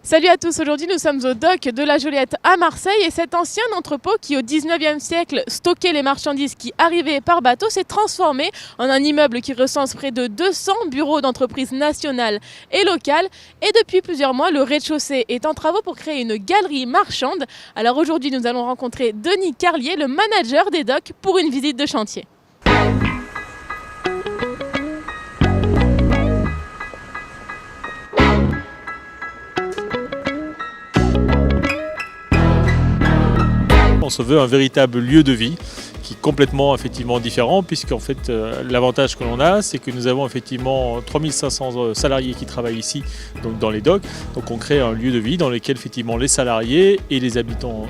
Salut à tous, aujourd'hui nous sommes au dock de la Joliette à Marseille et cet ancien entrepôt qui au 19e siècle stockait les marchandises qui arrivaient par bateau s'est transformé en un immeuble qui recense près de 200 bureaux d'entreprises nationales et locales et depuis plusieurs mois le rez-de-chaussée est en travaux pour créer une galerie marchande. Alors aujourd'hui nous allons rencontrer Denis Carlier, le manager des docks pour une visite de chantier. On se veut un véritable lieu de vie qui est complètement effectivement différent puisqu'en fait l'avantage que l'on a c'est que nous avons effectivement 3500 salariés qui travaillent ici donc dans les docks. Donc on crée un lieu de vie dans lequel effectivement les salariés et les habitants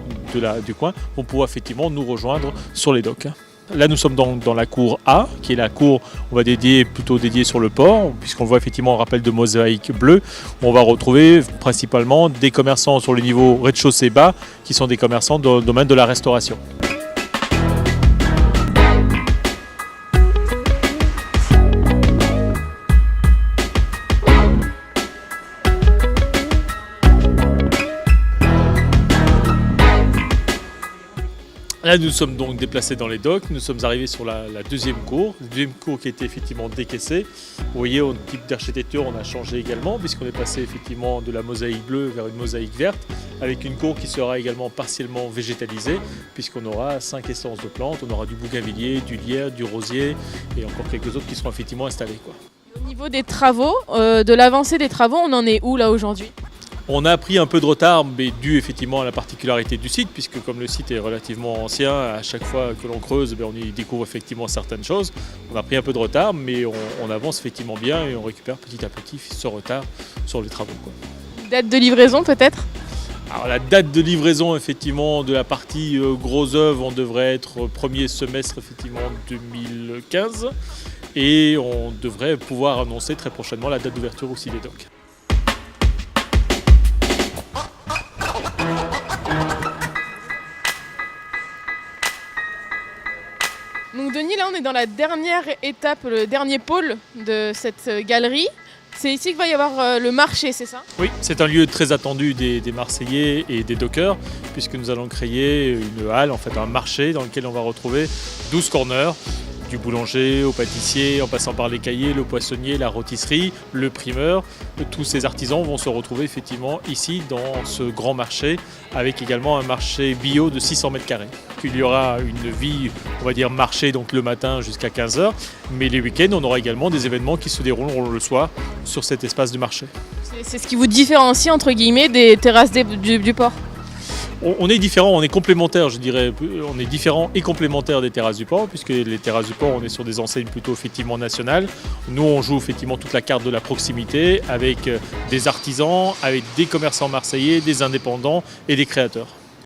du coin vont pouvoir effectivement nous rejoindre sur les docks. Là nous sommes donc dans la cour A, qui est la cour on va plutôt dédiée sur le port, puisqu'on voit effectivement un rappel de mosaïque bleue, où on va retrouver principalement des commerçants sur le niveau rez-de-chaussée bas, qui sont des commerçants dans le domaine de la restauration. Là, nous sommes donc déplacés dans les docks, nous sommes arrivés sur la deuxième cour qui était effectivement décaissée. Vous voyez, au type d'architecture, on a changé également, puisqu'on est passé effectivement de la mosaïque bleue vers une mosaïque verte, avec une cour qui sera également partiellement végétalisée, puisqu'on aura 5 essences de plantes, on aura du bougainvillier, du lierre, du rosier, et encore quelques autres qui seront effectivement installés. Au niveau des travaux, de l'avancée des travaux, on en est où là aujourd'hui ? On a pris un peu de retard, mais dû effectivement à la particularité du site, puisque comme le site est relativement ancien, à chaque fois que l'on creuse, on y découvre effectivement certaines choses. On a pris un peu de retard, mais on avance effectivement bien et on récupère petit à petit ce retard sur les travaux. Date de livraison peut-être ? Alors la date de livraison effectivement de la partie gros œuvre, on devrait être premier semestre effectivement 2015 et on devrait pouvoir annoncer très prochainement la date d'ouverture aussi des docks. Donc Denis, là on est dans la dernière étape, le dernier pôle de cette galerie. C'est ici qu'il va y avoir le marché, c'est ça ? Oui, c'est un lieu très attendu des Marseillais et des dockers, puisque nous allons créer une halle, en fait un marché dans lequel on va retrouver 12 corners, du boulanger au pâtissier, en passant par les cahiers, le poissonnier, la rôtisserie, le primeur. Tous ces artisans vont se retrouver effectivement ici dans ce grand marché, avec également un marché bio de 600 mètres carrés. Il y aura une vie, on va dire marché, donc le matin jusqu'à 15h, mais les week-ends, on aura également des événements qui se dérouleront le soir sur cet espace de marché. C'est ce qui vous différencie entre guillemets des terrasses du port ? On est différent, on est complémentaire, je dirais. On est différent et complémentaire des terrasses du port, puisque les terrasses du port, on est sur des enseignes plutôt effectivement nationales. Nous, on joue effectivement toute la carte de la proximité avec des artisans, avec des commerçants marseillais, des indépendants et des créateurs.